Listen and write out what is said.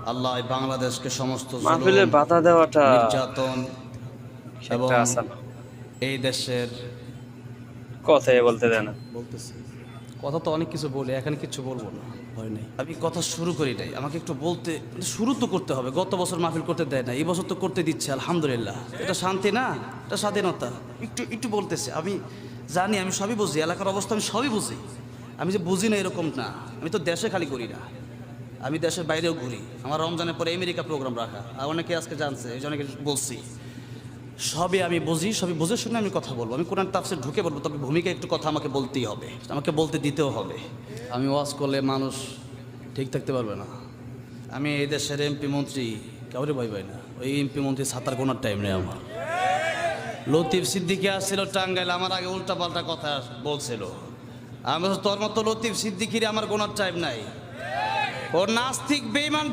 আল্লাহ এই বাংলাদেশকে সমস্ত মাহফিলে বাধা দেওয়াটা নির্যাতন এবং একটা আসান এই দেশের কথাই বলতে দেয় না। বলতেছি কথা তো অনেক কিছু বলি, এখানে কিছু বলবো না, ভয় নেই। আমি কথা শুরু করি নাই, আমাকে একটু বলতে শুরু তো করতে হবে। গত বছর মাহফিল করতে দেয় না, এই বছর তো করতে দিচ্ছে, আলহামদুলিল্লাহ। এটা শান্তি না, এটা স্বাধীনতা। একটু একটু বলতেছে, আমি জানি, আমি সবই বুঝি, এলাকার অবস্থা আমি সবই বুঝি। আমি যে বুঝি না এরকম না, আমি তো দেশে খালি করি না, আমি দেশের বাইরেও ঘুরি। আমার রমজানের পরে আমেরিকা প্রোগ্রাম রাখা, আর অনেকে আজকে জানছে, এই জন্য বলছি। সবই আমি বুঝি, সবই বুঝে শুনে আমি কথা বলবো। আমি কোরআন তাফসীর ঢুকে বলবো, তবে ভূমিকা একটু কথা আমাকে বলতেই হবে, আমাকে বলতে দিতেও হবে। আমি ওয়াজ করলে মানুষ ঠিক থাকতে পারবে না। আমি এই দেশের এমপি মন্ত্রী কাউরে ভয় পাই না। ওই এমপি মন্ত্রী ছাতার কোনার টাইম নেই আমার। লতিফ সিদ্দিকী আসছিল টাঙ্গাইল, আমার আগে উল্টা পাল্টা কথা বলছিল। আমি তোর মতো লতিফ সিদ্দিকীর আমার গোনার টাইম নাই। ও নাস্তিক বেঈমান।